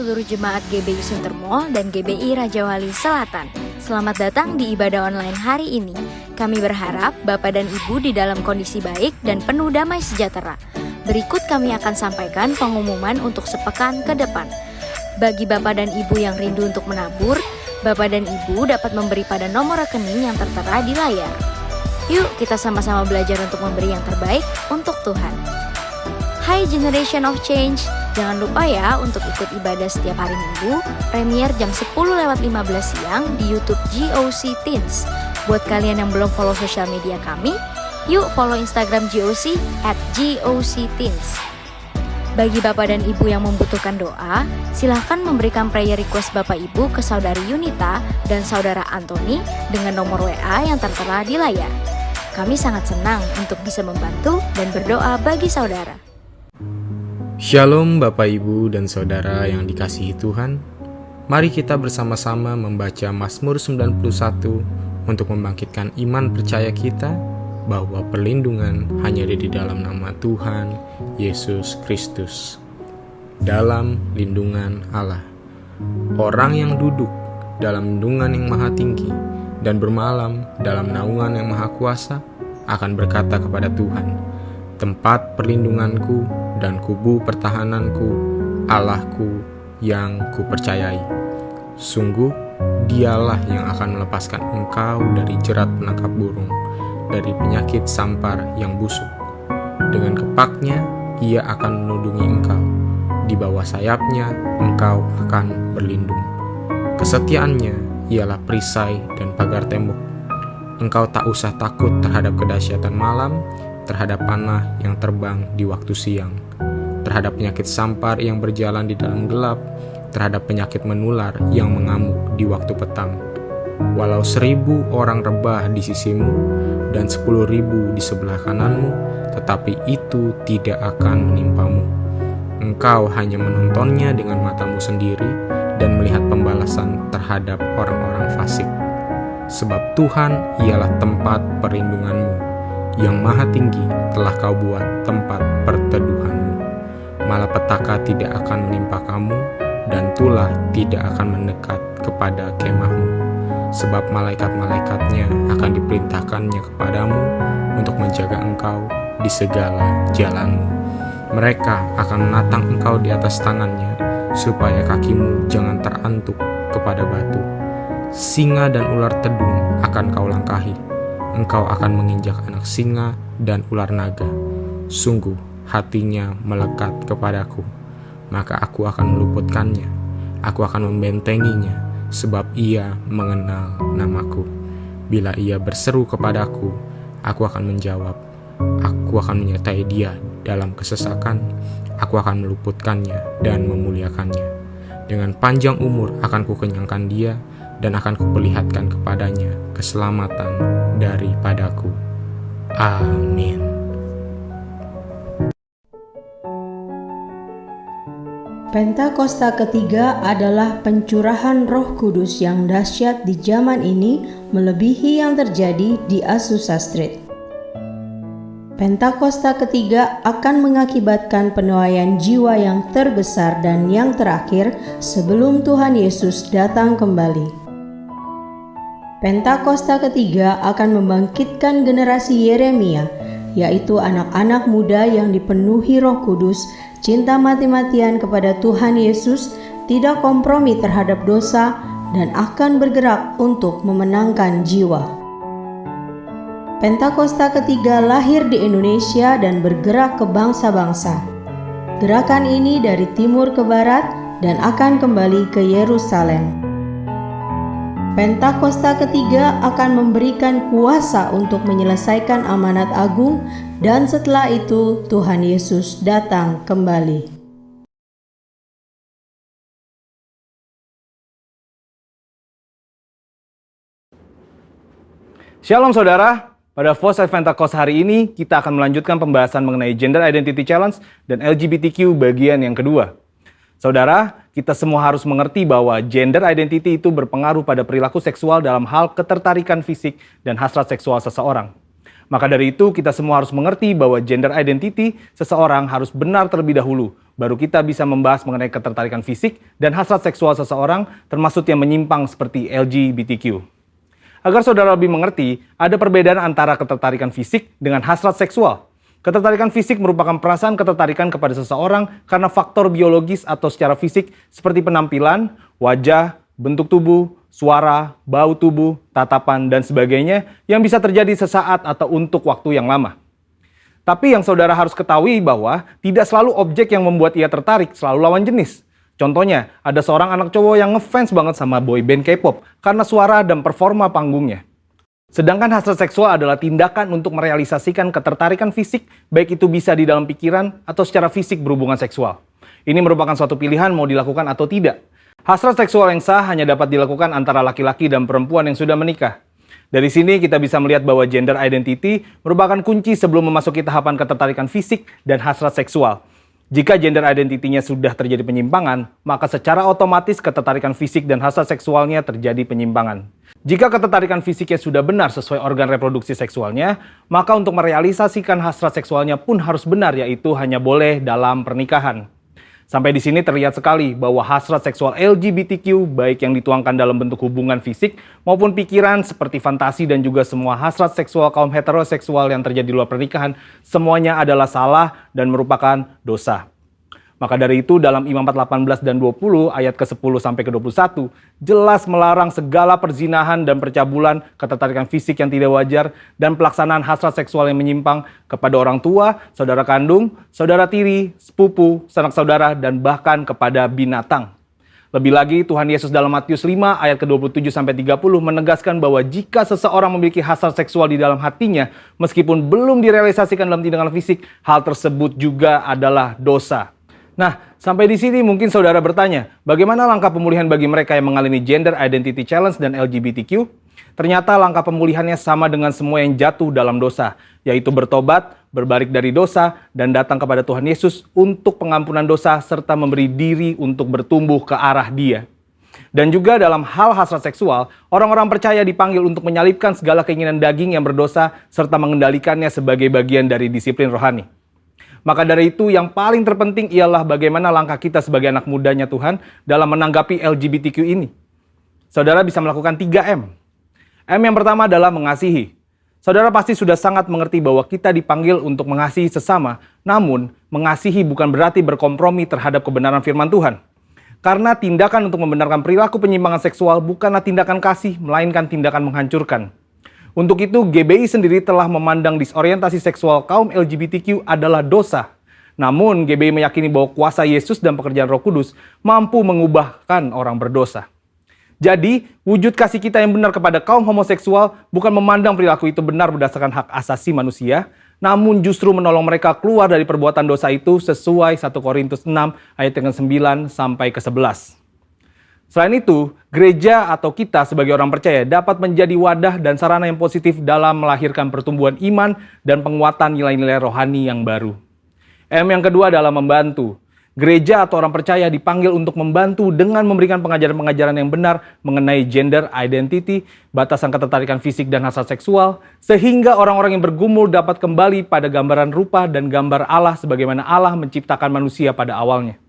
seluruh jemaat GBI Suntermo dan GBI Raja Wali Selatan. Selamat datang di ibadah online hari ini. Kami berharap Bapak dan Ibu di dalam kondisi baik dan penuh damai sejahtera. Berikut kami akan sampaikan pengumuman untuk sepekan ke depan. Bagi Bapak dan Ibu yang rindu untuk menabur, Bapak dan Ibu dapat memberi pada nomor rekening yang tertera di layar. Yuk kita sama-sama belajar untuk memberi yang terbaik untuk Tuhan. Hai Generation of Change, jangan lupa ya untuk ikut ibadah setiap hari Minggu, premier jam 10:15 siang di YouTube GOC Teens. Buat kalian yang belum follow sosial media kami, yuk follow Instagram GOC @GOCTeens. Bagi Bapak dan Ibu yang membutuhkan doa, silahkan memberikan prayer request Bapak Ibu ke Saudari Yunita dan Saudara Anthony dengan nomor WA yang tertera di layar. Kami sangat senang untuk bisa membantu dan berdoa bagi saudara. Shalom Bapak Ibu dan Saudara yang dikasihi Tuhan. Mari kita bersama-sama membaca Mazmur 91 untuk membangkitkan iman percaya kita bahwa perlindungan hanya ada di dalam nama Tuhan Yesus Kristus. Dalam lindungan Allah, orang yang duduk dalam lindungan yang maha tinggi dan bermalam dalam naungan yang maha kuasa akan berkata kepada Tuhan, tempat perlindunganku dan kubu pertahananku, Allahku yang kupercayai. Sungguh, dialah yang akan melepaskan engkau dari jerat penangkap burung, dari penyakit sampar yang busuk. Dengan kepaknya, ia akan menudungi engkau. Di bawah sayapnya, engkau akan berlindung. Kesetiaannya ialah perisai dan pagar tembok. Engkau tak usah takut terhadap kedahsyatan malam, terhadap panah yang terbang di waktu siang, terhadap penyakit sampar yang berjalan di dalam gelap, terhadap penyakit menular yang mengamuk di waktu petang. Walau 1.000 orang rebah di sisimu dan 10.000 di sebelah kananmu, tetapi itu tidak akan menimpamu. Engkau hanya menontonnya dengan matamu sendiri dan melihat pembalasan terhadap orang-orang fasik. Sebab Tuhan ialah tempat perlindunganmu, yang maha tinggi telah kau buat tempat perteduhanmu. Malapetaka tidak akan menimpa kamu, dan tulah tidak akan mendekat kepada kemahmu. Sebab malaikat-malaikatnya akan diperintahkannya kepadamu untuk menjaga engkau di segala jalanmu. Mereka akan menatang engkau di atas tangannya, supaya kakimu jangan terantuk kepada batu. Singa dan ular tedung akan kau langkahi. Engkau akan menginjak anak singa dan ular naga. Sungguh hatinya melekat kepadaku, maka aku akan meluputkannya. Aku akan membentenginya, sebab ia mengenal namaku. Bila ia berseru kepadaku, aku akan menjawab. Aku akan menyertai dia dalam kesesakan. Aku akan meluputkannya dan memuliakannya. Dengan panjang umur akan kukenyangkan dia, dan akan kuperlihatkan kepadanya keselamatan daripadaku. Amin. Pentakosta ketiga adalah pencurahan Roh Kudus yang dahsyat di zaman ini, melebihi yang terjadi di Azusa Street. Pentakosta ketiga akan mengakibatkan penuaian jiwa yang terbesar dan yang terakhir sebelum Tuhan Yesus datang kembali. Pentakosta ketiga akan membangkitkan generasi Yeremia, yaitu anak-anak muda yang dipenuhi Roh Kudus, cinta mati-matian kepada Tuhan Yesus, tidak kompromi terhadap dosa, dan akan bergerak untuk memenangkan jiwa. Pentakosta ketiga lahir di Indonesia dan bergerak ke bangsa-bangsa. Gerakan ini dari timur ke barat dan akan kembali ke Yerusalem. Pentakosta ketiga akan memberikan kuasa untuk menyelesaikan amanat agung, dan setelah itu Tuhan Yesus datang kembali. Shalom saudara, pada Foresight Pentecost hari ini kita akan melanjutkan pembahasan mengenai Gender Identity Challenge dan LGBTQ bagian yang kedua. Saudara, kita semua harus mengerti bahwa gender identity itu berpengaruh pada perilaku seksual dalam hal ketertarikan fisik dan hasrat seksual seseorang. Maka dari itu, kita semua harus mengerti bahwa gender identity seseorang harus benar terlebih dahulu, baru kita bisa membahas mengenai ketertarikan fisik dan hasrat seksual seseorang, termasuk yang menyimpang seperti LGBTQ. Agar saudara lebih mengerti, ada perbedaan antara ketertarikan fisik dengan hasrat seksual. Ketertarikan fisik merupakan perasaan ketertarikan kepada seseorang karena faktor biologis atau secara fisik seperti penampilan, wajah, bentuk tubuh, suara, bau tubuh, tatapan, dan sebagainya yang bisa terjadi sesaat atau untuk waktu yang lama. Tapi yang saudara harus ketahui bahwa tidak selalu objek yang membuat ia tertarik selalu lawan jenis. Contohnya, ada seorang anak cowok yang ngefans banget sama boy band K-pop karena suara dan performa panggungnya. Sedangkan hasrat seksual adalah tindakan untuk merealisasikan ketertarikan fisik, baik itu bisa di dalam pikiran atau secara fisik berhubungan seksual. Ini merupakan suatu pilihan mau dilakukan atau tidak. Hasrat seksual yang sah hanya dapat dilakukan antara laki-laki dan perempuan yang sudah menikah. Dari sini kita bisa melihat bahwa gender identity merupakan kunci sebelum memasuki tahapan ketertarikan fisik dan hasrat seksual. Jika gender identity-nya sudah terjadi penyimpangan, maka secara otomatis ketertarikan fisik dan hasrat seksualnya terjadi penyimpangan. Jika ketertarikan fisiknya sudah benar sesuai organ reproduksi seksualnya, maka untuk merealisasikan hasrat seksualnya pun harus benar, yaitu hanya boleh dalam pernikahan. Sampai di sini terlihat sekali bahwa hasrat seksual LGBTQ, baik yang dituangkan dalam bentuk hubungan fisik maupun pikiran seperti fantasi dan juga semua hasrat seksual kaum heteroseksual yang terjadi di luar pernikahan, semuanya adalah salah dan merupakan dosa. Maka dari itu dalam Imamat 18 dan 20 ayat ke-10 sampai ke-21 jelas melarang segala perzinahan dan percabulan, ketertarikan fisik yang tidak wajar, dan pelaksanaan hasrat seksual yang menyimpang kepada orang tua, saudara kandung, saudara tiri, sepupu, sanak saudara, dan bahkan kepada binatang. Lebih lagi, Tuhan Yesus dalam Matius 5 ayat ke-27 sampai 30 menegaskan bahwa jika seseorang memiliki hasrat seksual di dalam hatinya, meskipun belum direalisasikan dalam tindakan fisik, hal tersebut juga adalah dosa. Nah, sampai di sini mungkin saudara bertanya, bagaimana langkah pemulihan bagi mereka yang mengalami gender identity challenge dan LGBTQ? Ternyata langkah pemulihannya sama dengan semua yang jatuh dalam dosa, yaitu bertobat, berbalik dari dosa, dan datang kepada Tuhan Yesus untuk pengampunan dosa serta memberi diri untuk bertumbuh ke arah Dia. Dan juga dalam hal hasrat seksual, orang-orang percaya dipanggil untuk menyalipkan segala keinginan daging yang berdosa serta mengendalikannya sebagai bagian dari disiplin rohani. Maka dari itu yang paling terpenting ialah bagaimana langkah kita sebagai anak mudanya Tuhan dalam menanggapi LGBTQ ini. Saudara bisa melakukan 3M. M yang pertama adalah mengasihi. Saudara pasti sudah sangat mengerti bahwa kita dipanggil untuk mengasihi sesama, namun mengasihi bukan berarti berkompromi terhadap kebenaran firman Tuhan. Karena tindakan untuk membenarkan perilaku penyimpangan seksual bukanlah tindakan kasih, melainkan tindakan menghancurkan. Untuk itu, GBI sendiri telah memandang disorientasi seksual kaum LGBTQ adalah dosa. Namun, GBI meyakini bahwa kuasa Yesus dan pekerjaan Roh Kudus mampu mengubahkan orang berdosa. Jadi, wujud kasih kita yang benar kepada kaum homoseksual bukan memandang perilaku itu benar berdasarkan hak asasi manusia, namun justru menolong mereka keluar dari perbuatan dosa itu sesuai 1 Korintus 6 ayat 9 sampai ke 11. Selain itu, gereja atau kita sebagai orang percaya dapat menjadi wadah dan sarana yang positif dalam melahirkan pertumbuhan iman dan penguatan nilai-nilai rohani yang baru. M yang kedua adalah membantu. Gereja atau orang percaya dipanggil untuk membantu dengan memberikan pengajaran-pengajaran yang benar mengenai gender identity, batasan ketertarikan fisik dan hasrat seksual, sehingga orang-orang yang bergumul dapat kembali pada gambaran rupa dan gambar Allah sebagaimana Allah menciptakan manusia pada awalnya.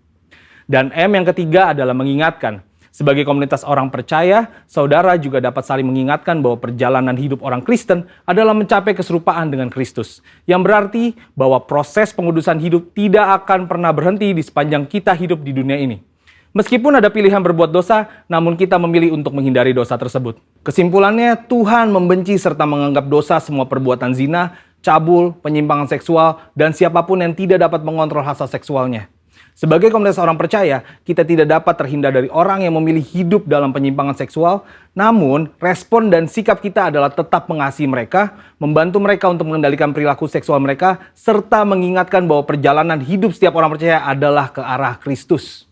Dan M yang ketiga adalah mengingatkan. Sebagai komunitas orang percaya, saudara juga dapat saling mengingatkan bahwa perjalanan hidup orang Kristen adalah mencapai keserupaan dengan Kristus. Yang berarti bahwa proses pengudusan hidup tidak akan pernah berhenti di sepanjang kita hidup di dunia ini. Meskipun ada pilihan berbuat dosa, namun kita memilih untuk menghindari dosa tersebut. Kesimpulannya, Tuhan membenci serta menganggap dosa semua perbuatan zina, cabul, penyimpangan seksual, dan siapapun yang tidak dapat mengontrol hasrat seksualnya. Sebagai komunitas orang percaya, kita tidak dapat terhindar dari orang yang memilih hidup dalam penyimpangan seksual, namun respon dan sikap kita adalah tetap mengasihi mereka, membantu mereka untuk mengendalikan perilaku seksual mereka, serta mengingatkan bahwa perjalanan hidup setiap orang percaya adalah ke arah Kristus.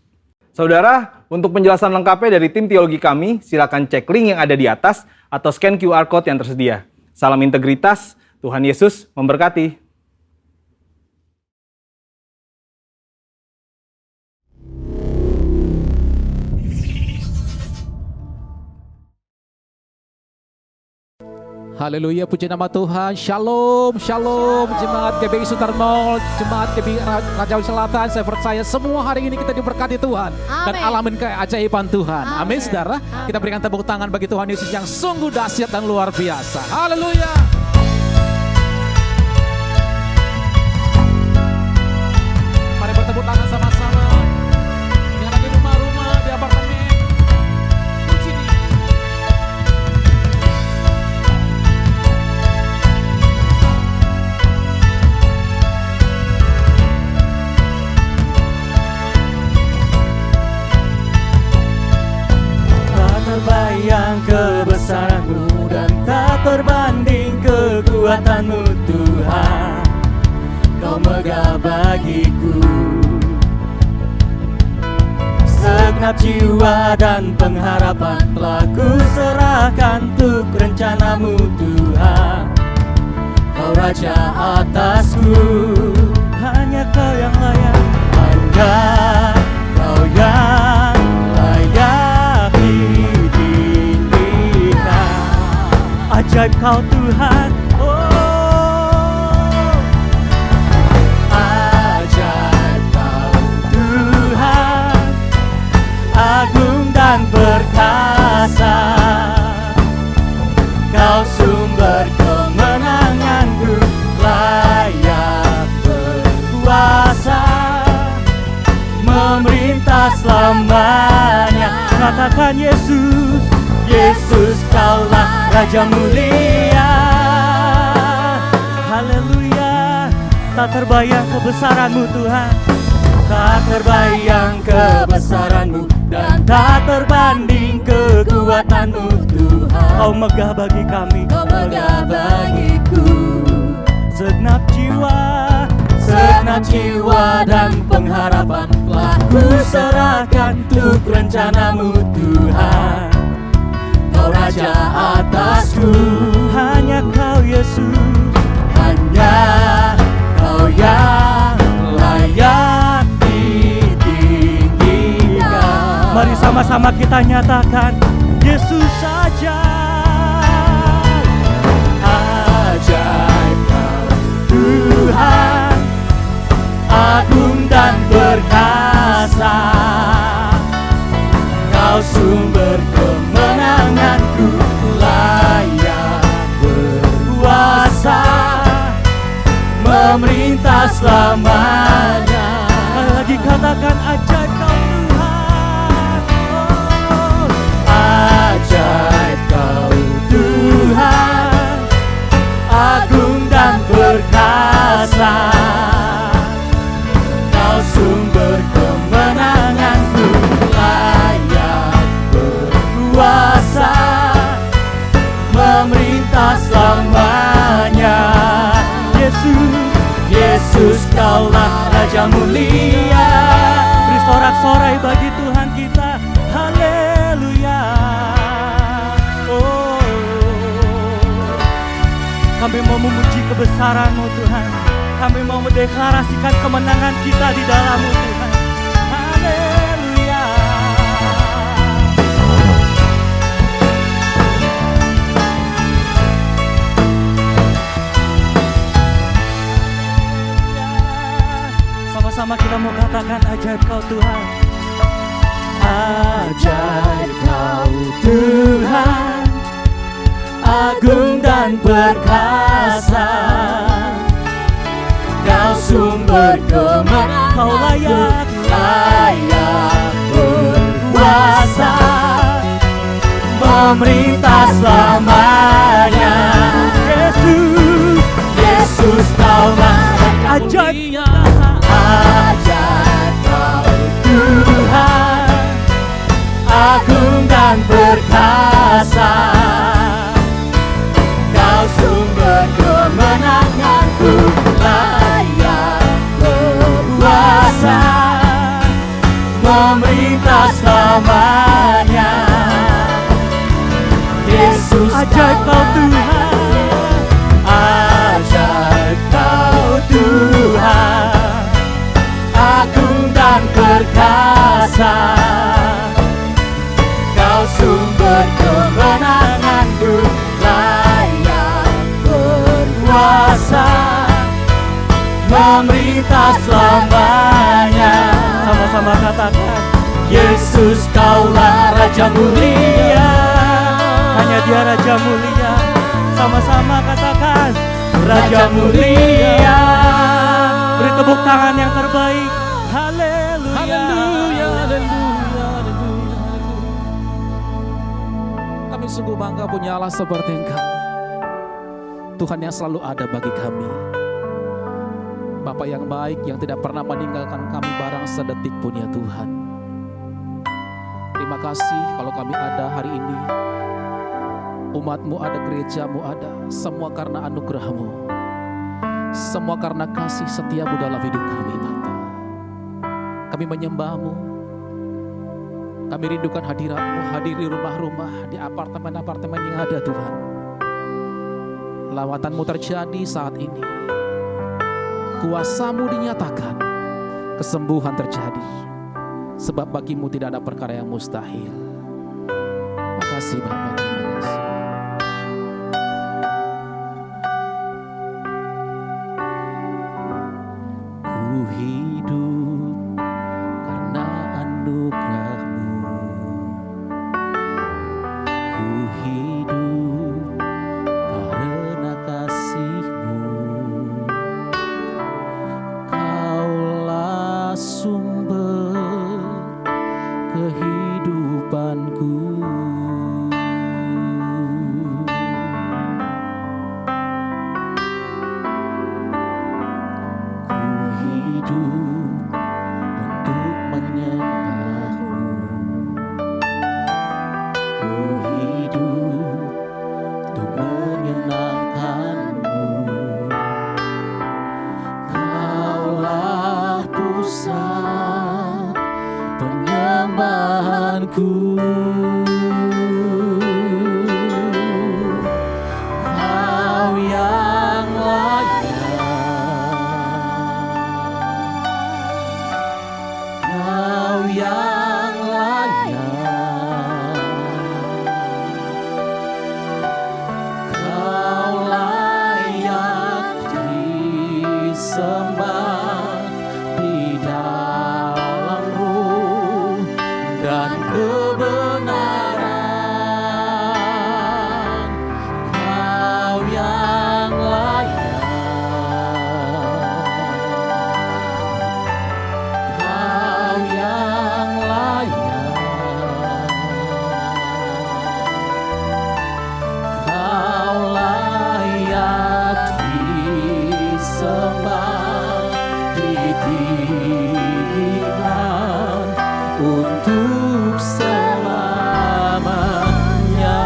Saudara, untuk penjelasan lengkapnya dari tim teologi kami, silakan cek link yang ada di atas atau scan QR Code yang tersedia. Salam integritas, Tuhan Yesus memberkati. Haleluya, puji nama Tuhan. Shalom, shalom. Jemaat GBI Sutarmol, jemaat GBI Raja Wali Selatan. Saya percaya semua hari ini kita diberkati Tuhan. Dan alamin keajaiban Tuhan. Amin, saudara. Kita berikan tepuk tangan bagi Tuhan Yesus yang sungguh dahsyat dan luar biasa. Haleluya. Mari bertepuk tangan sama-sama. Yang lagi rumah-rumah, di apartemen. Puji Dia. Tak terbayang kebesaran-Mu dan tak terbanding kekuatan-Mu Tuhan. Kau megah bagiku segenap jiwa dan pengharapan telah ku serahkan untuk rencana-Mu Tuhan. Kau Raja atasku, hanya Kau yang layak, hanya Kau yang layak ditinggikan. Ajaib Kau Tuhan, oh ajaib Kau Tuhan, agung dan perkasa. Kau sumber kemenanganku, layak berkuasa, memerintah selamanya. Katakan Yesus, Yesus Kaulah Raja mulia. Haleluya. Tak terbayang kebesaran-Mu Tuhan, tak terbayang kebesaran-Mu dan tak terbanding kekuatan-Mu Tuhan. Kau megah bagi kami, Kau megah bagiku. Segenap jiwa dan pengharapan telah ku serahkan untuk rencana-Mu Tuhan. Kau Raja atasku, hanya Kau Yesus, hanya Kau yang layak ditinggikan. Mari sama-sama kita nyatakan, Yesus saja. Ajaib Kau Tuhan, agung dan perkasa. Kau sumber kemenanganku, layak berkuasa, memerintah selamanya. Lagi katakan ajaib Kau Tuhan, oh, ajaib Kau Tuhan, agung dan perkasa. Kau sumber kemenanganku, layak berkuasa, memerintah selamanya. Yesus, Yesus Kaulah Raja mulia. Beri sorak-sorai bagi Tuhan kita. Haleluya. Oh, kami mau memuji kebesaran-Mu Tuhan. Kami mau mendeklarasikan kemenangan kita di dalam-Mu Tuhan. Haleluya. Sama-sama kita mau katakan ajaib Kau Tuhan. Ajaib Kau Tuhan, agung dan perkasa. Kau sumber kemenangan, Kau layak, layak berkuasa, memerintah selamanya. Yesus, Yesus Kaulah ajaib, ajaib Kau Tuhan, agung dan perkasa. Kau sumber kemenanganku, layak berkuasa, memerintah selamanya. Yesus ajaib Kau Tuhan, ajaib Kau Tuhan, agung dan perkasa. Kau sumber kemenanganku, layak kita selamanya. Sama-sama katakan, Yesus kaulah Raja mulia. Hanya Dia Raja mulia. Sama-sama katakan, Raja mulia. Beri tepuk tangan yang terbaik. Haleluya. Haleluya, haleluya, haleluya. Kami sungguh bangga punya Allah seperti Engkau. Tuhan yang selalu ada bagi kami. Bapa yang baik yang tidak pernah meninggalkan kami barang sedetik pun ya Tuhan. Terima kasih kalau kami ada hari ini. Umat-Mu ada, gereja-Mu ada. Semua karena anugerah-Mu. Semua karena kasih setia-Mu dalam hidup kami Bapa. Kami menyembah-Mu. Kami rindukan hadirat-Mu, hadir di rumah-rumah, di apartemen-apartemen yang ada Tuhan. Lawatan-Mu terjadi saat ini. Kuasa-Mu dinyatakan, kesembuhan terjadi. Sebab bagi-Mu tidak ada perkara yang mustahil. Makasih Bapa, terima kasih. Ku hidup karena anugerah-Mu. Ku hidup karena kasih-Mu. Kaulah sumber kehidupanku. Hidup untuk menyembah-Mu. Ku hidup untuk menyenangkan-Mu. Kaulah pusat penyembahanku. Kau yang layak. Kau yang layak. Kau layak disembah di dalam roh dan kebenaran. Kau yang layak. Kau yang layak. Kau layak disembah, ditinggikan untuk selamanya.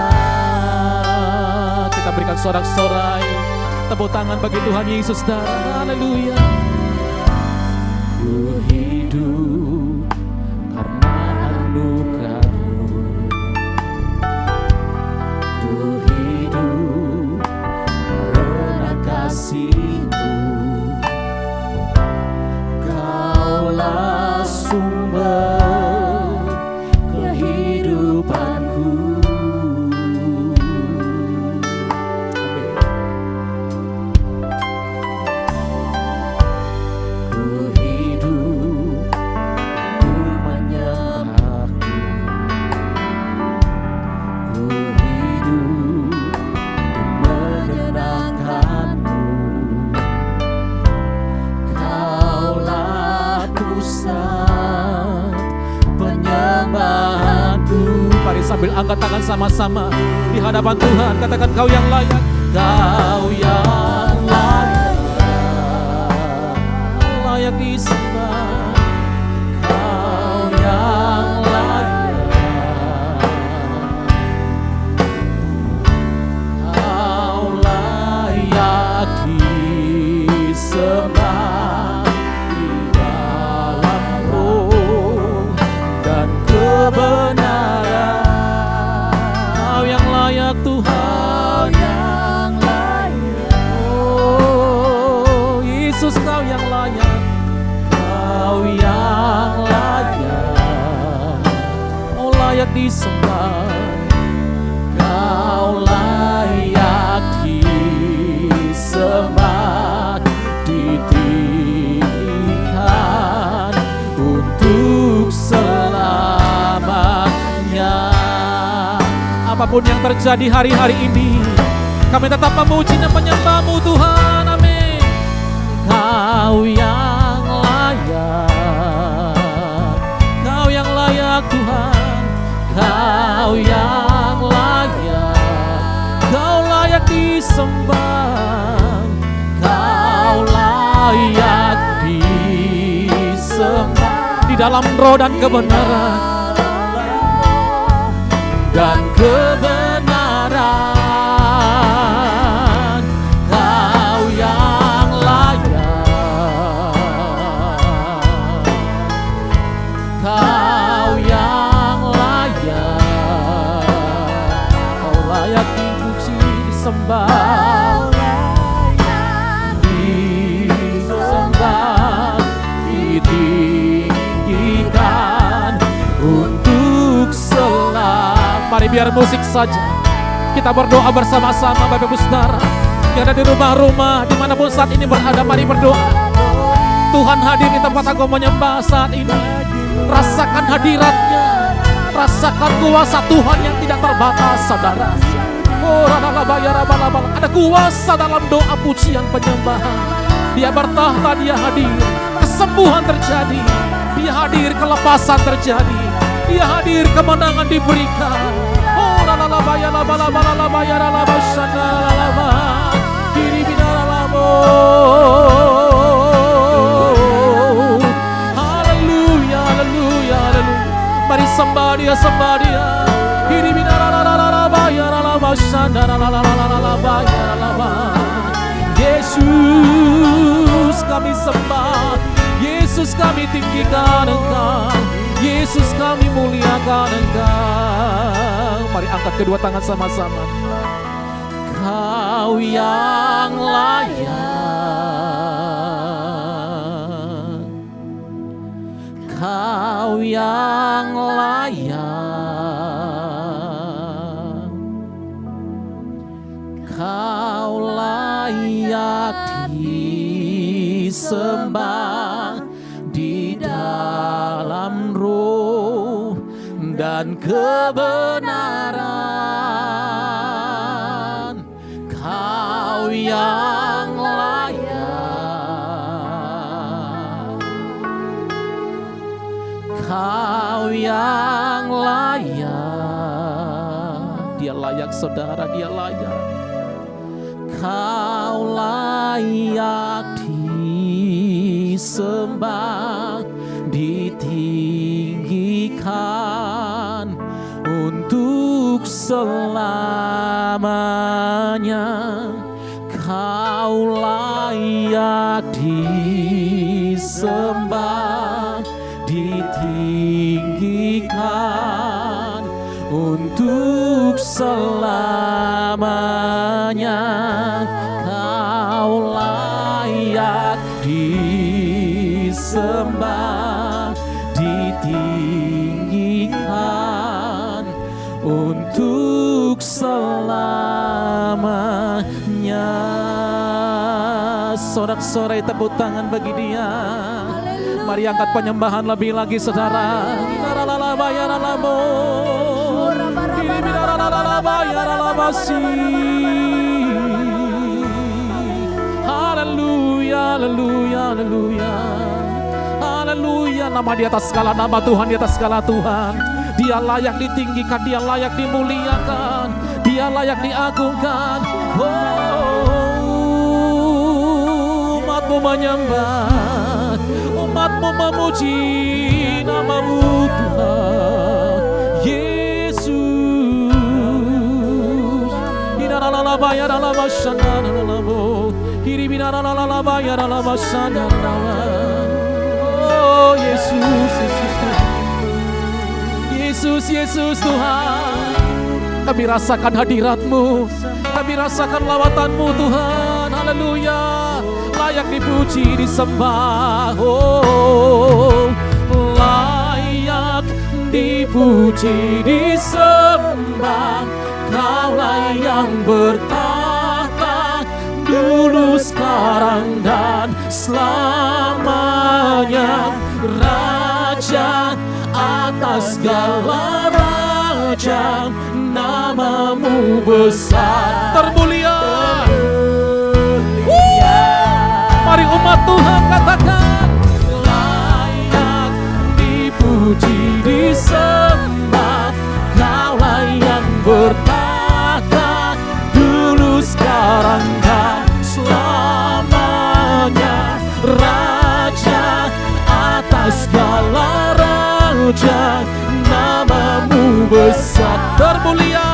Kita berikan sorak-sorai tepuk tangan bagi Tuhan Yesus, saudara. Haleluya. Ku hidup karena anugerah-Mu. Ku hidup karena kasih-Mu. Kaulah sumber kehidupanku. Ku hidup untuk menyembah-Mu. Ku hidup untuk menyenangkan-Mu. Kaulah pusat penyembahanku. Mari sambil angkat tangan sama-sama di hadapan Tuhan, katakan Kau yang layak. Kau yang layak, Layak disembah. Kau yang layak. Kau layak disembah di dalam roh dan kebenaran. Kau yang layak Tuhan. Kau yang layak. Oh Yesus, Kau yang layak. Kau yang layak. Oh layak disembah. Kau layak disembah, ditinggikan apapun yang terjadi hari-hari ini, kami tetap memuji dan menyembah-Mu Tuhan. Amin. Kau yang layak, Kau yang layak Tuhan, Kau yang layak, Kau layak disembah, Kau layak disembah di dalam roh dan kebenaran dan kebenaran. Kau yang layak, Kau yang layak, Kau layak dipuji disembah, disembah, ditinggikan untuk selalu. Mari biar musik saja kita berdoa bersama-sama Bapak Ibu Saudara yang ada di rumah-rumah dimanapun saat ini berada. Mari berdoa. Tuhan hadir di tempat aku menyembah saat ini. Rasakan hadiratnya, rasakan kuasa Tuhan yang tidak terbatas, saudara. Oh, ada kuasa dalam doa pujian penyembahan. Dia bertahta, dia hadir, kesembuhan terjadi, dia hadir, kelepasan terjadi, dia hadir, kemenangan diberikan. Oh, haleluya, haleluya, haleluya. Mari sembah dia, sembah dia. Yesus kami sembah, Yesus kami tinggikan Engkau, Yesus kami muliakan Engkau. Mari angkat kedua tangan sama-sama. Kau yang layak, Kau yang layak, Kau layak disembah di dalam roh dan kebenaran. Kau yang layak, Kau yang layak. Dia layak, saudara, dia layak. Kau layak disembah, ditinggikan untuk selamanya. Kau layak disembah, ditinggikan untuk selamanya. Kau layak disembah, ditinggikan untuk selamanya. Sorak-sorai tepuk tangan bagi dia. Mari angkat penyembahan lebih lagi, saudara. Haleluya, haleluya, haleluya, haleluya. Nama di atas segala nama, Tuhan di atas segala Tuhan. Dia layak ditinggikan, dia layak dimuliakan, dia layak diagungkan. Oh, umatmu menyembah, umatmu memuji namamu Tuhan Yesus. Bayar dalam masyana dalam kiri bina dalam bayar dalam masyana dalam. Oh Yesus, Yesus Tuhan, Yesus, Yesus Tuhan. Kami rasakan hadirat-Mu, kami rasakan lawatan-Mu Tuhan. Haleluya, layak dipuji disembah. Oh, layak dipuji disembah. Kaulah yang bertahta dulu, sekarang, dan selamanya. Raja atas segala raja, nama namamu besar, termulia. Mari umat Tuhan katakan, layak dipuji disembah, Kaulah yang bertahta dulu, sekarang dan selamanya, Raja atas segala raja, namamu besar, termulia.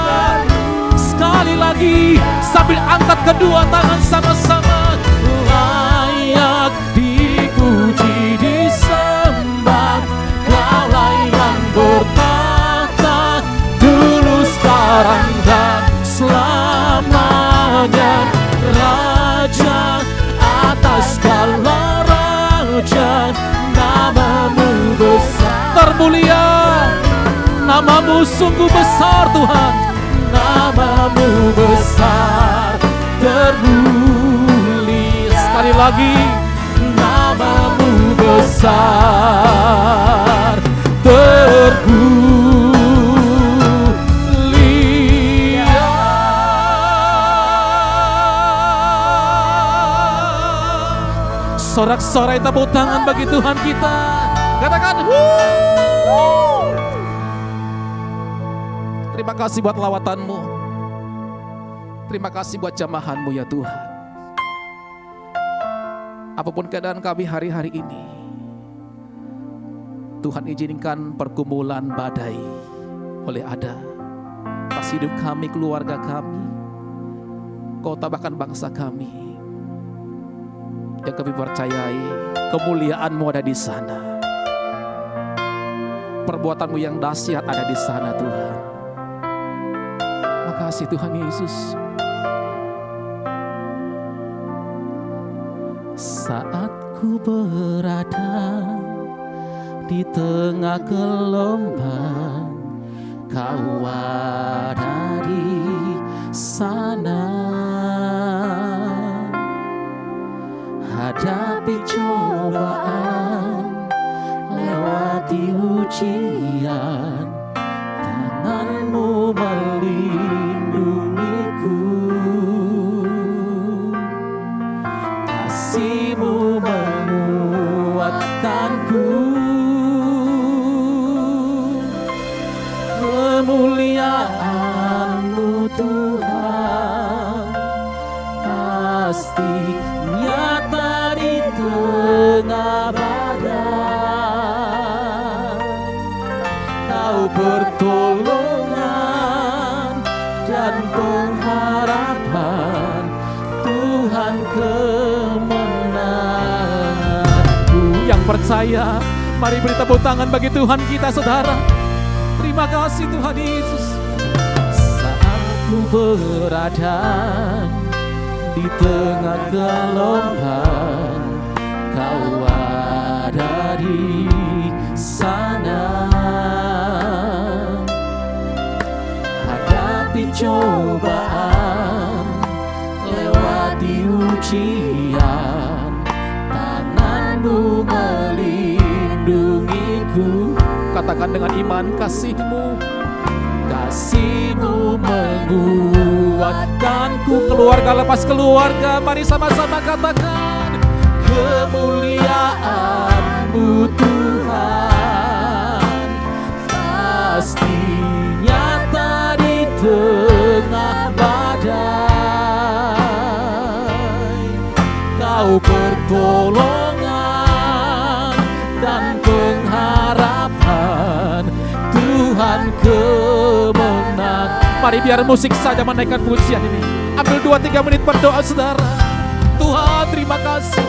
Sekali lagi sambil angkat kedua tangan sama-sama, layak dipuji disembah, Kaulah yang bertahta dulu, sekarang dan selamanya, Raja atas segala raja, namamu besar, termulia. Namamu sungguh besar Tuhan, namamu besar, termulia. Sekali lagi, namamu besar, termulia. Sorak-sorai tepuk tangan bagi Tuhan kita. Katakan, terima kasih buat lawatanmu. Terima kasih buat jamahanmu ya Tuhan. Apapun keadaan kami hari-hari ini, Tuhan izinkan pergumulan badai boleh ada atas hidup kami, keluarga kami, kota bahkan bangsa kami. Yang kami percayai kemuliaan-Mu ada di sana. Perbuatan-Mu yang dahsyat ada di sana Tuhan. Makasih Tuhan Yesus. Saat ku berada di tengah gelombang, Kau ada di sana. Hadapi cobaan, lewati ujian, tangan-Mu melindungiku, kasih-Mu menguatkanku, kemuliaan-Mu Tuhan pasti nyata di tengah badai. Kau pertolongan dan pengharapan, Tuhan kemenanganku. Yang percaya, mari beri tepuk tangan bagi Tuhan kita saudara. Terima kasih Tuhan Yesus. Saat ku berada di tengah gelombang, Kau ada di sana. Hadapi cobaan, lewati ujian, tangan-Mu melindungiku. Katakan dengan iman, kasih-Mu, kasih-Mu menguatkanku. Keluarga lepas keluarga, mari sama-sama katakan, kemuliaan-Mu Tuhan pasti nyata di tengah badai. Kau pertolongan dan pengharapan, Tuhan kemenangan. Mari biar musik saja menaikkan pujian ini. Ambil 2-3 menit berdoa saudara. Tuhan terima kasih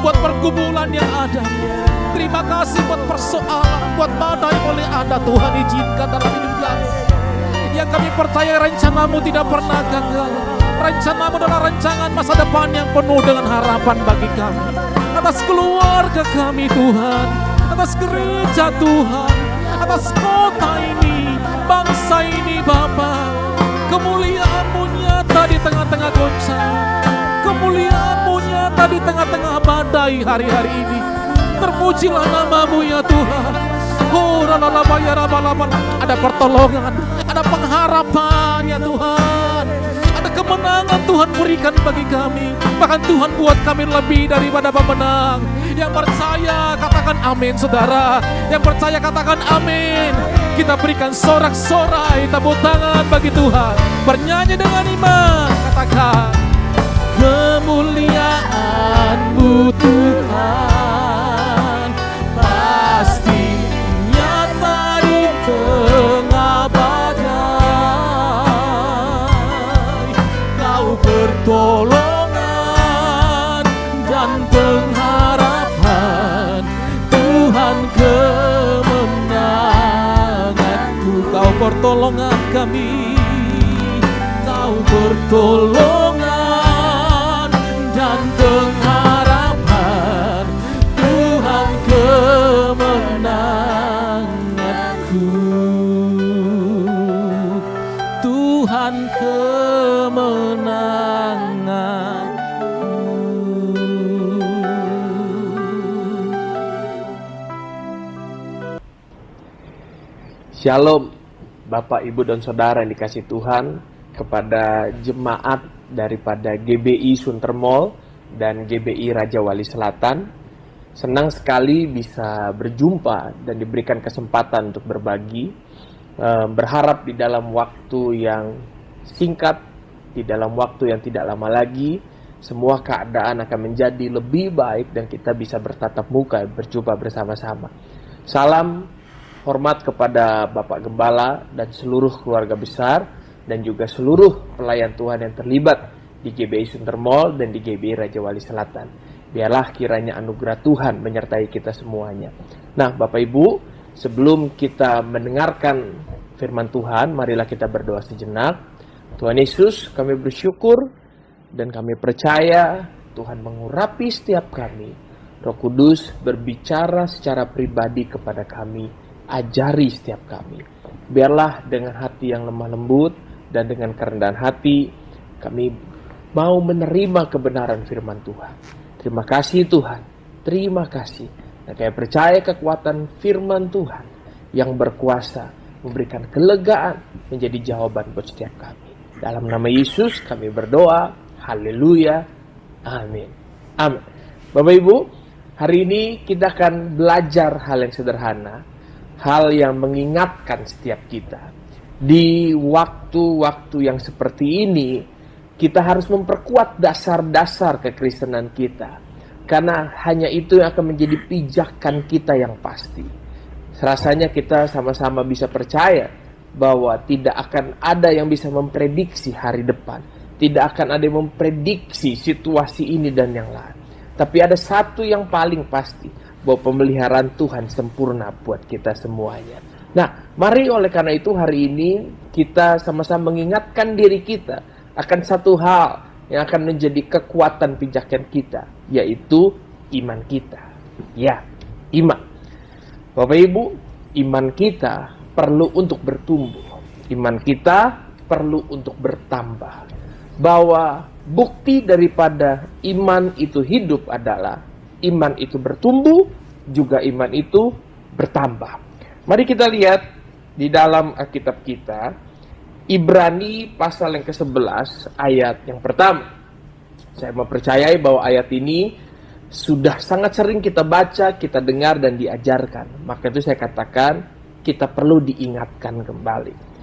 buat pergumulan yang ada. Terima kasih buat persoalan, buat badai boleh ada. Tuhan izinkan dalam hidup kami. Yang kami percaya rencana-Mu tidak pernah gagal. Rencana-Mu adalah rancangan masa depan yang penuh dengan harapan bagi kami. Atas keluarga kami Tuhan, atas gereja Tuhan, atas kota ini, bangsa ini Bapa. Kemuliaan-Mu nyata di tengah-tengah goncang. Kemuliaan-Mu nyata di tengah-tengah badai hari-hari ini. Terpujilah nama-Mu ya Tuhan. Ada pertolongan, ada pengharapan ya Tuhan. Ada kemenangan Tuhan berikan bagi kami. Bahkan Tuhan buat kami lebih daripada pemenang. Yang percaya katakan amin saudara. Yang percaya katakan amin. Kita berikan sorak-sorai tepuk tangan bagi Tuhan. Bernyanyi dengan iman. Katakan kemuliaan-Mu Tuhan pasti nyata di tengah badai. Kau pertolongan dan pengharapan, Tuhan kemenanganku. Kau pertolongan kami, Kau pertolongan dan pengharapan, Tuhan kemenanganku. Tuhan kemenanganku. Shalom Bapak, Ibu, dan Saudara yang dikasihi Tuhan, kepada jemaat daripada GBI Sunter Mall dan GBI Raja Wali Selatan. Senang sekali bisa berjumpa dan diberikan kesempatan untuk berbagi. Berharap di dalam waktu yang singkat, di dalam waktu yang tidak lama lagi, semua keadaan akan menjadi lebih baik dan kita bisa bertatap muka, berjumpa bersama-sama. Salam hormat kepada Bapak Gembala dan seluruh keluarga besar, dan juga seluruh pelayan Tuhan yang terlibat di GBI Sunter Mall dan di GBI Raja Wali Selatan. Biarlah kiranya anugerah Tuhan menyertai kita semuanya. Nah, Bapak Ibu, sebelum kita mendengarkan firman Tuhan, marilah kita berdoa sejenak. Tuhan Yesus, kami bersyukur dan kami percaya Tuhan mengurapi setiap kami. Roh Kudus berbicara secara pribadi kepada kami, ajari setiap kami. Biarlah dengan hati yang lemah lembut dan dengan kerendahan hati kami mau menerima kebenaran firman Tuhan. Terima kasih Tuhan, terima kasih. Dan kami percaya kekuatan firman Tuhan yang berkuasa memberikan kelegaan menjadi jawaban buat setiap kami. Dalam nama Yesus kami berdoa, haleluya, amin. Amin. Bapak Ibu, hari ini kita akan belajar hal yang sederhana, hal yang mengingatkan setiap kita. Di waktu-waktu yang seperti ini, kita harus memperkuat dasar-dasar kekristenan kita. Karena hanya itu yang akan menjadi pijakan kita yang pasti. Rasanya kita sama-sama bisa percaya bahwa tidak akan ada yang bisa memprediksi hari depan. Tidak akan ada yang memprediksi situasi ini dan yang lain. Tapi ada satu yang paling pasti, bahwa pemeliharaan Tuhan sempurna buat kita semuanya. Nah, mari oleh karena itu hari ini kita sama-sama mengingatkan diri kita akan satu hal yang akan menjadi kekuatan pijakan kita, yaitu iman kita. Ya, iman. Bapak Ibu, iman kita perlu untuk bertumbuh. Iman kita perlu untuk bertambah. Bahwa bukti daripada iman itu hidup adalah iman itu bertumbuh, juga iman itu bertambah. Mari kita lihat di dalam Alkitab kita, Ibrani pasal yang ke-11 ayat yang pertama. Saya mempercayai bahwa ayat ini sudah sangat sering kita baca, kita dengar dan diajarkan. Maka itu saya katakan kita perlu diingatkan kembali.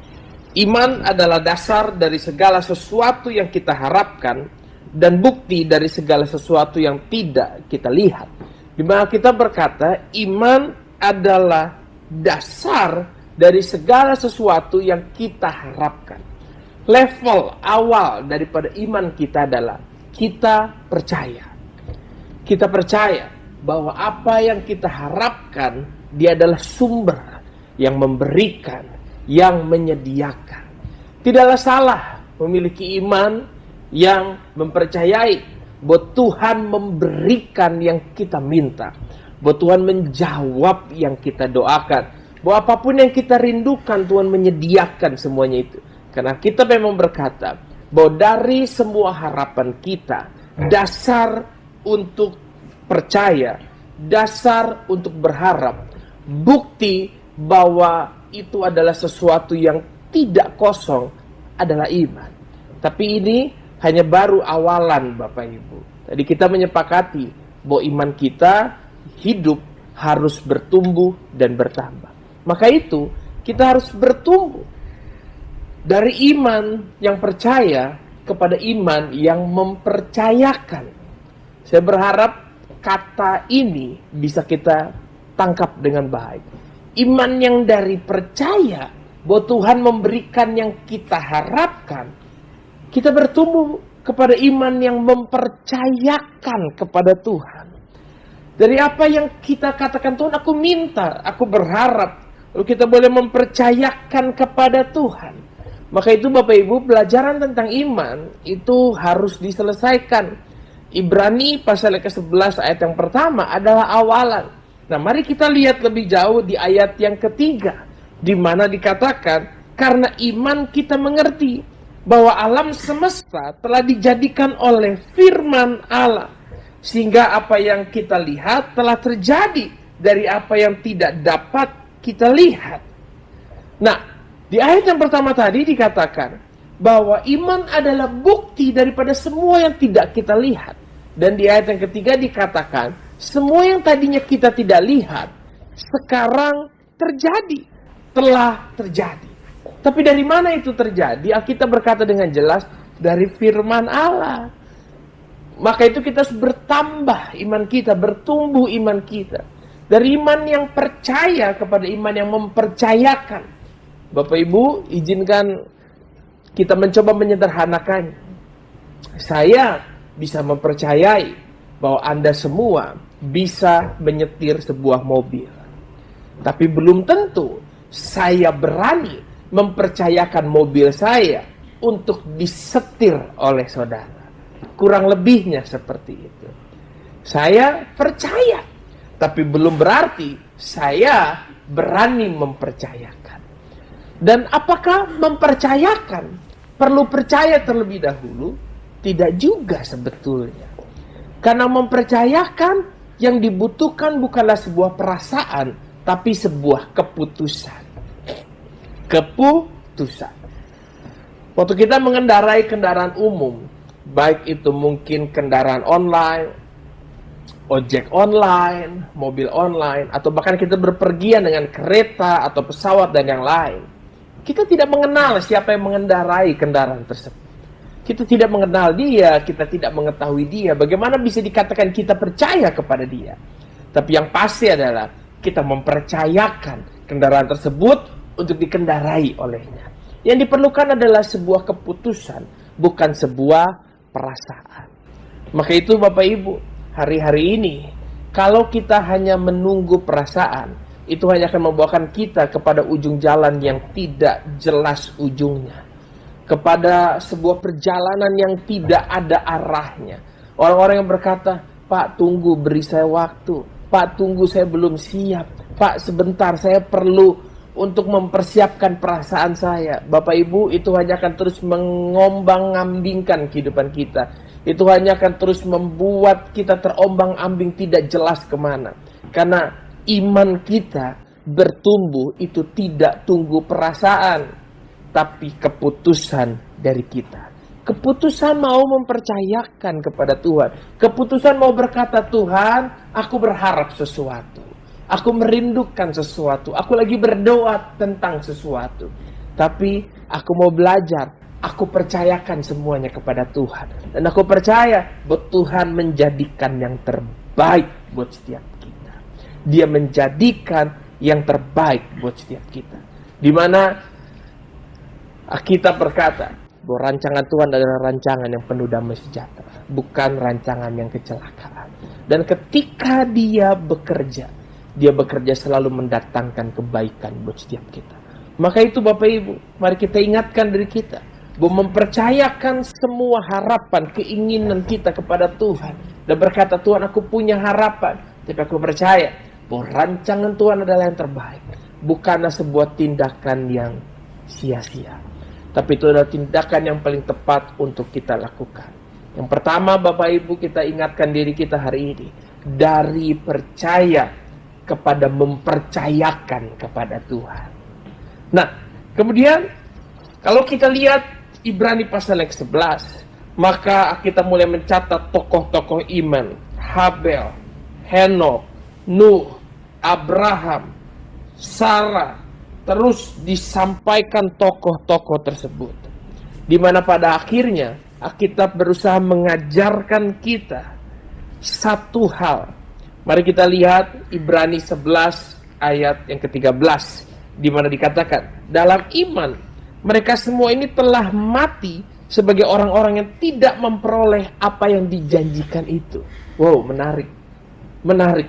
Iman adalah dasar dari segala sesuatu yang kita harapkan dan bukti dari segala sesuatu yang tidak kita lihat. Di mana kita berkata iman adalah dasar dari segala sesuatu yang kita harapkan. Level awal daripada iman kita adalah kita percaya. Kita percaya bahwa apa yang kita harapkan, dia adalah sumber yang memberikan, yang menyediakan. Tidaklah salah memiliki iman yang mempercayai bahwa Tuhan memberikan yang kita minta, bahwa Tuhan menjawab yang kita doakan, bahwa apapun yang kita rindukan Tuhan menyediakan semuanya itu. Karena kita memang berkata bahwa dari semua harapan kita, dasar untuk percaya, dasar untuk berharap, bukti bahwa itu adalah sesuatu yang tidak kosong, adalah iman. Tapi ini hanya baru awalan, Bapak Ibu. Tadi kita menyepakati bahwa iman kita hidup harus bertumbuh dan bertambah. Maka itu kita harus bertumbuh dari iman yang percaya kepada iman yang mempercayakan. Saya berharap kata ini bisa kita tangkap dengan baik. Iman yang dari percaya bahwa Tuhan memberikan yang kita harapkan, kita bertumbuh kepada iman yang mempercayakan kepada Tuhan. Dari apa yang kita katakan, Tuhan aku minta, aku berharap, lalu kita boleh mempercayakan kepada Tuhan. Maka itu Bapak Ibu, pelajaran tentang iman itu harus diselesaikan. Ibrani pasal ke-11 ayat yang pertama adalah awalan. Nah, mari kita lihat lebih jauh di ayat yang ketiga, di mana dikatakan, karena iman kita mengerti bahwa alam semesta telah dijadikan oleh firman Allah, sehingga apa yang kita lihat telah terjadi dari apa yang tidak dapat kita lihat. Nah, di ayat yang pertama tadi dikatakan bahwa iman adalah bukti daripada semua yang tidak kita lihat. Dan di ayat yang ketiga dikatakan, semua yang tadinya kita tidak lihat, sekarang terjadi, telah terjadi. Tapi dari mana itu terjadi? Alkitab berkata dengan jelas, dari firman Allah. Maka itu kita harus bertambah iman kita, bertumbuh iman kita. Dari iman yang percaya kepada iman yang mempercayakan. Bapak Ibu, izinkan kita mencoba menyederhanakannya. Saya bisa mempercayai bahwa Anda semua bisa menyetir sebuah mobil. Tapi belum tentu saya berani mempercayakan mobil saya untuk disetir oleh saudara. Kurang lebihnya seperti itu. Saya percaya, tapi belum berarti saya berani mempercayakan. Dan apakah mempercayakan perlu percaya terlebih dahulu? Tidak juga sebetulnya. Karena mempercayakan yang dibutuhkan bukanlah sebuah perasaan, tapi sebuah keputusan. Keputusan. Waktu kita mengendarai kendaraan umum, baik itu mungkin kendaraan online, ojek online, mobil online, atau bahkan kita berpergian dengan kereta atau pesawat dan yang lain. Kita tidak mengenal siapa yang mengendarai kendaraan tersebut. Kita tidak mengenal dia, kita tidak mengetahui dia. Bagaimana bisa dikatakan kita percaya kepada dia? Tapi yang pasti adalah kita mempercayakan kendaraan tersebut untuk dikendarai olehnya. Yang diperlukan adalah sebuah keputusan, bukan sebuah perasaan. Maka itu Bapak Ibu, hari-hari ini, kalau kita hanya menunggu perasaan, itu hanya akan membawakan kita kepada ujung jalan yang tidak jelas ujungnya. Kepada sebuah perjalanan yang tidak ada arahnya. Orang-orang yang berkata, Pak tunggu beri saya waktu. Pak tunggu saya belum siap. Pak sebentar saya perlu untuk mempersiapkan perasaan saya. Bapak Ibu, itu hanya akan terus mengombang-ambingkan kehidupan kita. Itu hanya akan terus membuat kita terombang-ambing tidak jelas kemana. Karena iman kita bertumbuh itu tidak tunggu perasaan, tapi keputusan dari kita. Keputusan mau mempercayakan kepada Tuhan. Keputusan mau berkata, Tuhan, aku berharap sesuatu. Aku merindukan sesuatu. Aku lagi berdoa tentang sesuatu. Tapi aku mau belajar. Aku percayakan semuanya kepada Tuhan. Dan aku percaya bahwa Tuhan menjadikan yang terbaik buat setiap kita. Dia menjadikan yang terbaik buat setiap kita. Di mana Alkitab berkata bahwa rancangan Tuhan adalah rancangan yang penuh damai sejahtera, bukan rancangan yang kecelakaan. Dan ketika dia bekerja selalu mendatangkan kebaikan buat setiap kita. Maka itu Bapak Ibu, mari kita ingatkan diri kita bahwa mempercayakan semua harapan, keinginan kita kepada Tuhan. Dan berkata, Tuhan aku punya harapan, tapi aku percaya bahwa rancangan Tuhan adalah yang terbaik. Bukanlah sebuah tindakan yang sia-sia, tapi itu adalah tindakan yang paling tepat untuk kita lakukan. Yang pertama Bapak Ibu, kita ingatkan diri kita hari ini. Dari percaya kepada mempercayakan kepada Tuhan. Nah, kemudian kalau kita lihat Ibrani pasal yang 11, maka kita mulai mencatat tokoh-tokoh iman. Habel, Henok, Nuh, Abraham, Sarah. Terus disampaikan tokoh-tokoh tersebut. Di mana pada akhirnya Alkitab berusaha mengajarkan kita satu hal. Mari kita lihat Ibrani 11 ayat yang ke-13. Di mana dikatakan, dalam iman mereka semua ini telah mati sebagai orang-orang yang tidak memperoleh apa yang dijanjikan itu. Wow, menarik. Menarik.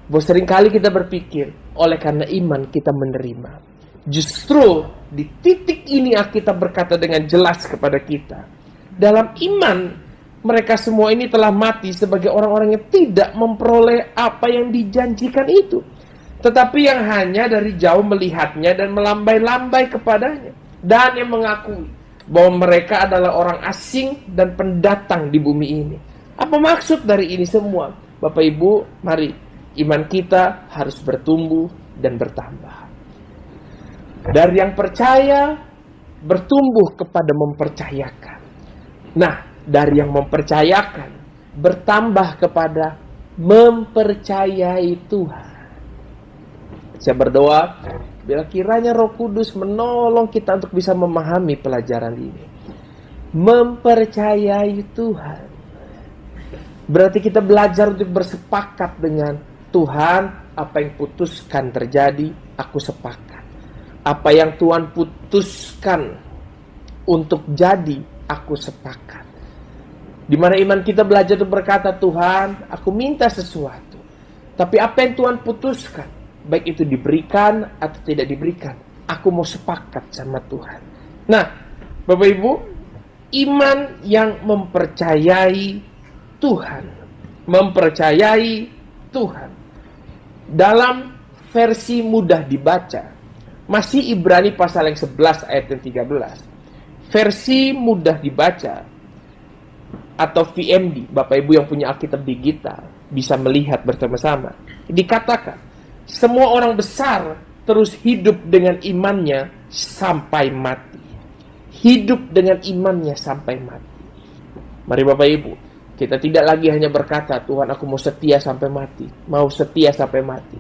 Bahwa seringkali kita berpikir, oleh karena iman kita menerima. Justru di titik ini Alkitab berkata dengan jelas kepada kita. Dalam iman, mereka semua ini telah mati sebagai orang-orang yang tidak memperoleh apa yang dijanjikan itu. Tetapi yang hanya dari jauh melihatnya dan melambai-lambai kepadanya. Dan yang mengakui bahwa mereka adalah orang asing dan pendatang di bumi ini. Apa maksud dari ini semua? Bapak Ibu, mari iman kita harus bertumbuh dan bertambah. Dari yang percaya, bertumbuh kepada mempercayakan. Nah, dari yang mempercayakan, bertambah kepada mempercayai Tuhan. Saya berdoa, bila kiranya Roh Kudus menolong kita untuk bisa memahami pelajaran ini. Mempercayai Tuhan. Berarti kita belajar untuk bersepakat dengan Tuhan, apa yang putuskan terjadi, aku sepakat. Apa yang Tuhan putuskan untuk jadi, aku sepakat. Di mana iman kita belajar untuk berkata, Tuhan, aku minta sesuatu. Tapi apa yang Tuhan putuskan, baik itu diberikan atau tidak diberikan, aku mau sepakat sama Tuhan. Nah, Bapak Ibu, iman yang mempercayai Tuhan. Mempercayai Tuhan. Dalam versi mudah dibaca, masih Ibrani pasal yang 11 ayat yang 13. Versi mudah dibaca atau VMD, Bapak Ibu yang punya Alkitab digital bisa melihat bersama-sama. Dikatakan, semua orang besar terus hidup dengan imannya sampai mati. Hidup dengan imannya sampai mati. Mari Bapak Ibu, kita tidak lagi hanya berkata, Tuhan aku mau setia sampai mati. Mau setia sampai mati.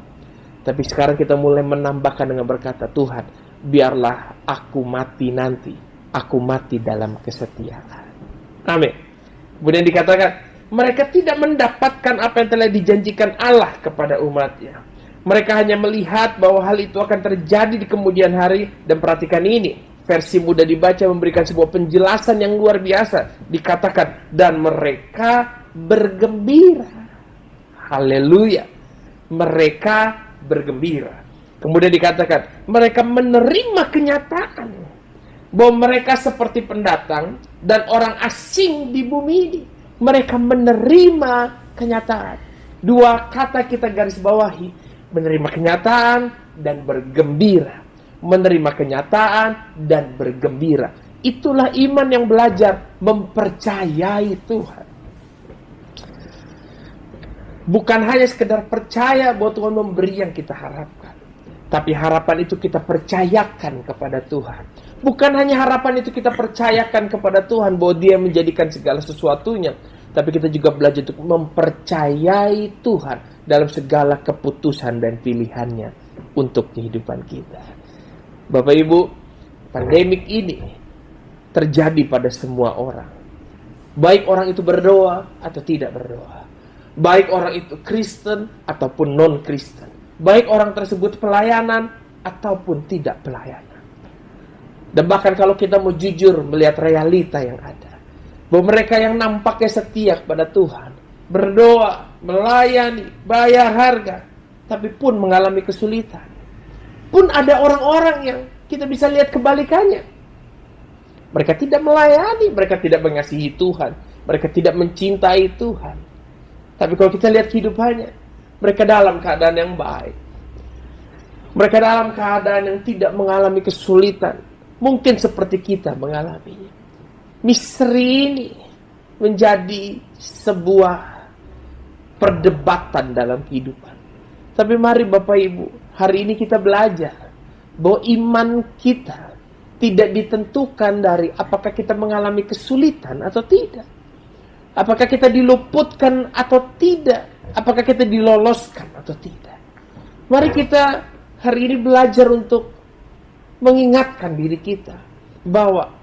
Tapi sekarang kita mulai menambahkan dengan berkata, Tuhan, biarlah aku mati nanti. Aku mati dalam kesetiaan. Amin. Kemudian dikatakan, mereka tidak mendapatkan apa yang telah dijanjikan Allah kepada umatnya. Mereka hanya melihat bahwa hal itu akan terjadi di kemudian hari. Dan perhatikan ini, versi mudah dibaca memberikan sebuah penjelasan yang luar biasa. Dikatakan, dan mereka bergembira. Haleluya. Mereka bergembira. Kemudian dikatakan, mereka menerima kenyataan bahwa mereka seperti pendatang dan orang asing di bumi ini. Mereka menerima kenyataan. Dua kata kita garis bawahi. Menerima kenyataan dan bergembira. Menerima kenyataan dan bergembira. Itulah iman yang belajar mempercayai Tuhan. Bukan hanya sekedar percaya bahwa Tuhan memberi yang kita harapkan. Tapi harapan itu kita percayakan kepada Tuhan. Bukan hanya harapan itu kita percayakan kepada Tuhan bahwa Dia menjadikan segala sesuatunya. Tapi kita juga belajar untuk mempercayai Tuhan dalam segala keputusan dan pilihannya untuk kehidupan kita. Bapak Ibu, pandemik ini terjadi pada semua orang. Baik orang itu berdoa atau tidak berdoa. Baik orang itu Kristen ataupun non-Kristen. Baik orang tersebut pelayanan ataupun tidak pelayanan. Dan bahkan kalau kita mau jujur melihat realita yang ada. Bahwa mereka yang nampaknya setia kepada Tuhan. Berdoa, melayani, bayar harga. Tapi pun mengalami kesulitan. Pun ada orang-orang yang kita bisa lihat kebalikannya. Mereka tidak melayani, mereka tidak mengasihi Tuhan. Mereka tidak mencintai Tuhan. Tapi kalau kita lihat kehidupannya, mereka dalam keadaan yang baik. Mereka dalam keadaan yang tidak mengalami kesulitan. Mungkin seperti kita mengalaminya. Misteri ini menjadi sebuah perdebatan dalam kehidupan. Tapi mari Bapak Ibu, hari ini kita belajar bahwa iman kita tidak ditentukan dari apakah kita mengalami kesulitan atau tidak. Apakah kita diluputkan atau tidak. Apakah kita diloloskan atau tidak. Mari kita hari ini belajar untuk mengingatkan diri kita bahwa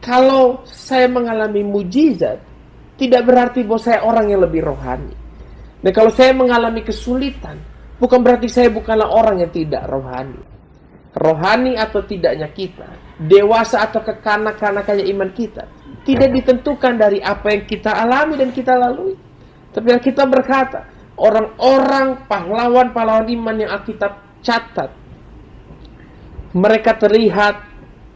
kalau saya mengalami mujizat, tidak berarti bahwa saya orang yang lebih rohani. Dan kalau saya mengalami kesulitan, bukan berarti saya bukanlah orang yang tidak rohani. Rohani atau tidaknya kita, dewasa atau kekanak-kanakannya iman kita, tidak ditentukan dari apa yang kita alami dan kita lalui. Tapi kita berkata, orang-orang pahlawan-pahlawan iman yang Alkitab catat, mereka terlihat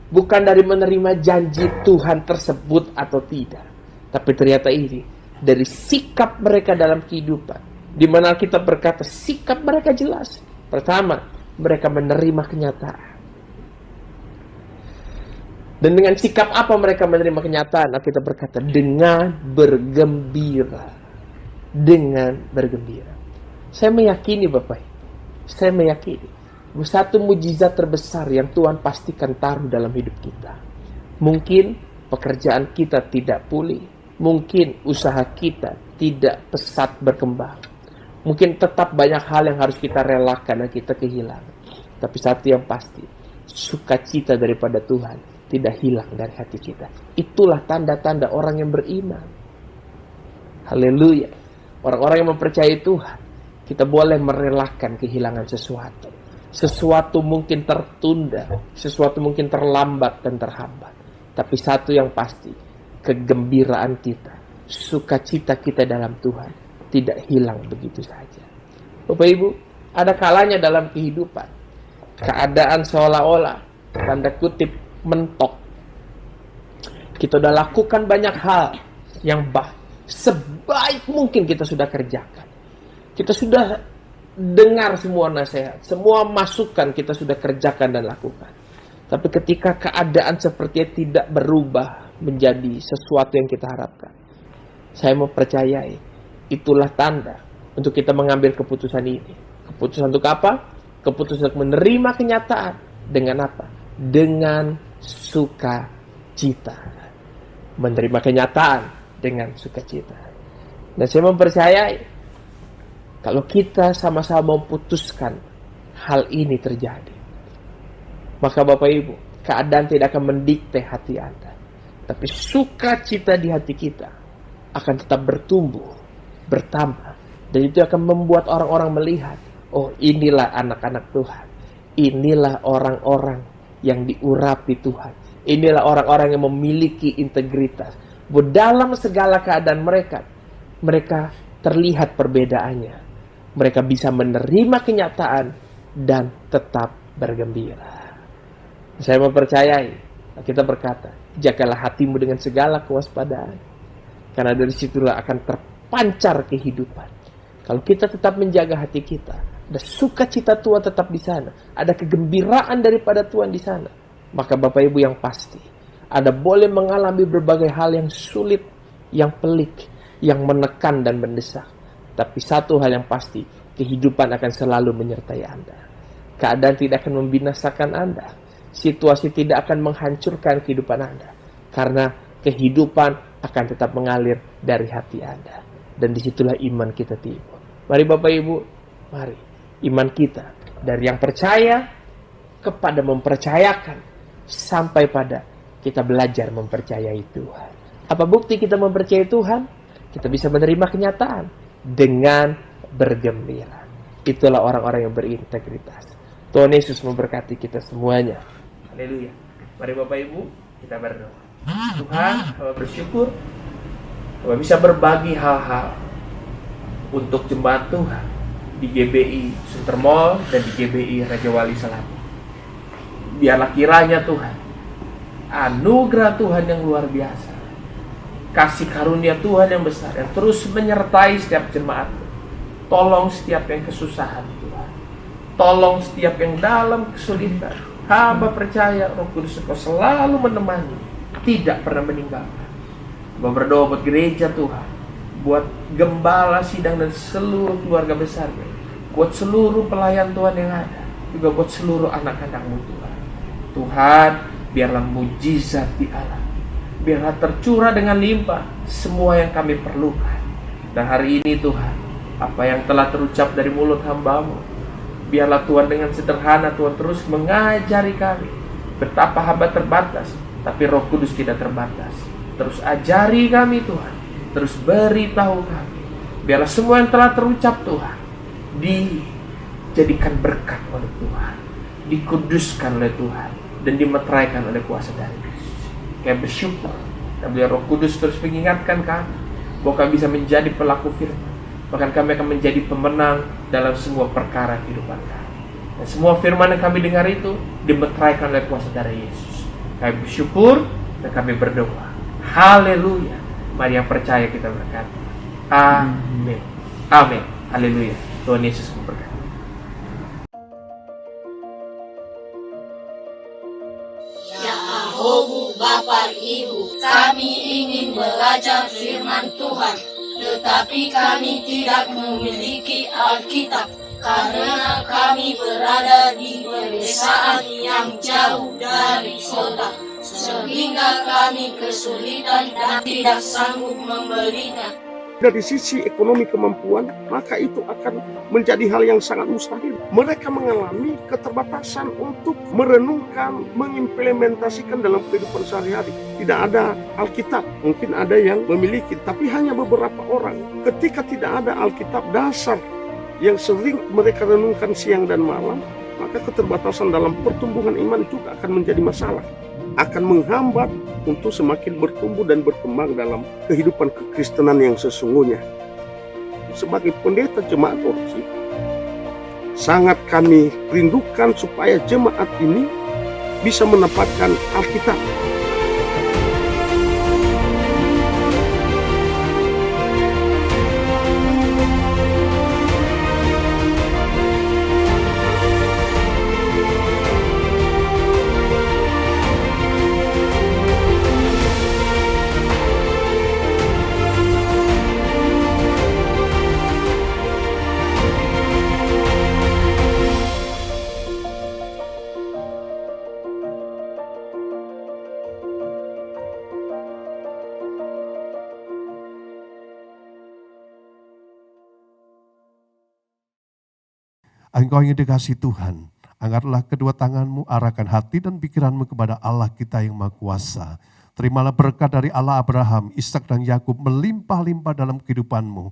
bukan dari menerima janji Tuhan tersebut atau tidak. Tapi ternyata ini dari sikap mereka dalam kehidupan, di mana kita berkata sikap mereka jelas. Pertama, mereka menerima kenyataan. Dan dengan sikap apa mereka menerima kenyataan? Kita berkata dengan bergembira. Dengan bergembira. Saya meyakini Bapak, saya meyakini satu mujizat terbesar yang Tuhan pastikan taruh dalam hidup kita. Mungkin pekerjaan kita tidak pulih. Mungkin usaha kita tidak pesat berkembang. Mungkin tetap banyak hal yang harus kita relakan dan kita kehilangan. Tapi satu yang pasti, sukacita daripada Tuhan tidak hilang dari hati kita. Itulah tanda-tanda orang yang beriman. Haleluya. Orang-orang yang mempercayai Tuhan, kita boleh merelakan kehilangan sesuatu. Sesuatu mungkin tertunda, sesuatu mungkin terlambat dan terhambat. Tapi satu yang pasti, kegembiraan kita, sukacita kita dalam Tuhan tidak hilang begitu saja. Bapak Ibu, ada kalanya dalam kehidupan, keadaan seolah-olah, tanda kutip, mentok. Kita sudah lakukan banyak hal yang sebaik mungkin kita sudah kerjakan. Kita sudah dengar semua nasihat, semua masukan kita sudah kerjakan dan lakukan. Tapi ketika keadaan sepertinya tidak berubah menjadi sesuatu yang kita harapkan, saya mempercayai itulah tanda untuk kita mengambil keputusan ini. Keputusan untuk apa? Keputusan untuk menerima kenyataan. Dengan apa? Dengan sukacita. Menerima kenyataan dengan sukacita. Dan saya mempercayai kalau kita sama-sama memutuskan hal ini terjadi, maka Bapak Ibu, keadaan tidak akan mendikte hati Anda. Tapi sukacita di hati kita akan tetap bertumbuh, bertambah. Dan itu akan membuat orang-orang melihat, oh inilah anak-anak Tuhan. Inilah orang-orang yang diurapi Tuhan. Inilah orang-orang yang memiliki integritas. Bahwa dalam segala keadaan mereka terlihat perbedaannya. Mereka bisa menerima kenyataan dan tetap bergembira. Saya mempercayai, kita berkata, jagalah hatimu dengan segala kewaspadaan. Karena dari situlah akan terpancar kehidupan. Kalau kita tetap menjaga hati kita, ada sukacita Tuhan tetap di sana, ada kegembiraan daripada Tuhan di sana, maka Bapak Ibu yang pasti, Anda boleh mengalami berbagai hal yang sulit, yang pelik, yang menekan dan mendesak. Tapi satu hal yang pasti, kehidupan akan selalu menyertai Anda. Keadaan tidak akan membinasakan Anda. Situasi tidak akan menghancurkan kehidupan Anda. Karena kehidupan akan tetap mengalir dari hati Anda. Dan disitulah iman kita timbul. Mari Bapak Ibu, mari. Iman kita dari yang percaya kepada mempercayakan. Sampai pada kita belajar mempercayai Tuhan. Apa bukti kita mempercayai Tuhan? Kita bisa menerima kenyataan dengan bergembira. Itulah orang-orang yang berintegritas. Tuhan Yesus memberkati kita semuanya. Haleluya. Mari Bapak Ibu, kita berdoa. Tuhan, Bapak bersyukur Bapak bisa berbagi hal-hal untuk jemaat Tuhan di GBI Suntermol dan di GBI Raja Wali Selatan. Biarlah kiranya Tuhan, anugerah Tuhan yang luar biasa, kasih karunia Tuhan yang besar yang terus menyertai setiap jemaat. Tolong setiap yang kesusahan Tuhan, tolong setiap yang dalam kesulitan. Hamba percaya Roh Kudus Engkau selalu menemani, tidak pernah meninggalkan. Hamba berdoa buat gereja Tuhan, buat gembala sidang dan seluruh keluarga besarnya. buat seluruh pelayan Tuhan yang ada, juga buat seluruh anak-anak-Mu Tuhan. Tuhan, biarlah mujizat di alam, biarlah tercurah dengan limpah semua yang kami perlukan. Dan hari ini Tuhan, apa yang telah terucap dari mulut hamba-Mu, biarlah Tuhan dengan sederhana Tuhan terus mengajari kami betapa hamba terbatas, tapi Roh Kudus tidak terbatas. Terus ajari kami Tuhan, terus beritahu kami. Biarlah semua yang telah terucap Tuhan dijadikan berkat oleh Tuhan, dikuduskan oleh Tuhan, dan dimeteraikan oleh kuasa dari Yesus. Kami bersyukur, dan biar Roh Kudus terus mengingatkan kami bahwa kami bisa menjadi pelaku firman. Bahkan kami akan menjadi pemenang dalam semua perkara kehidupan kami. Dan semua firman yang kami dengar itu dimeteraikan oleh kuasa darah Yesus. Kami bersyukur dan kami berdoa. Haleluya. Mari yang percaya kita berkata, amin. Amin. Haleluya. Tuhan Yesus memberkati. Yahobu, Bapak, Ibu, kami ingin belajar firman Tuhan, tetapi kami tidak memiliki Alkitab, karena kami berada di pedesaan yang jauh dari kota, sehingga kami kesulitan dan tidak sanggup membelinya. Dari sisi ekonomi kemampuan, maka itu akan menjadi hal yang sangat mustahil. Mereka mengalami keterbatasan untuk merenungkan, mengimplementasikan dalam kehidupan sehari-hari. Tidak ada Alkitab, mungkin ada yang memiliki, tapi hanya beberapa orang. Ketika tidak ada Alkitab dasar yang sering mereka renungkan siang dan malam, maka keterbatasan dalam pertumbuhan iman juga akan menjadi masalah. Akan menghambat untuk semakin bertumbuh dan berkembang dalam kehidupan kekristenan yang sesungguhnya. Sebagai pendeta jemaat Orsi, sangat kami rindukan supaya jemaat ini bisa menempatkan Alkitab. Engkau yang dikasihi Tuhan, angkatlah kedua tanganmu, arahkan hati dan pikiranmu kepada Allah kita yang Maha Kuasa. Terimalah berkat dari Allah Abraham, Ishak dan Yakub melimpah-limpah dalam kehidupanmu.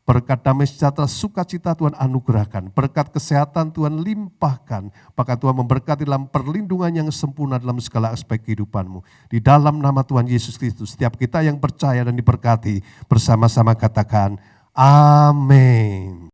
Berkat damai sejahtera, sukacita Tuhan anugerahkan. Berkat kesehatan Tuhan limpahkan. Bahkan Tuhan memberkati dalam perlindungan yang sempurna dalam segala aspek kehidupanmu. Di dalam nama Tuhan Yesus Kristus, setiap kita yang percaya dan diberkati bersama-sama katakan, amin.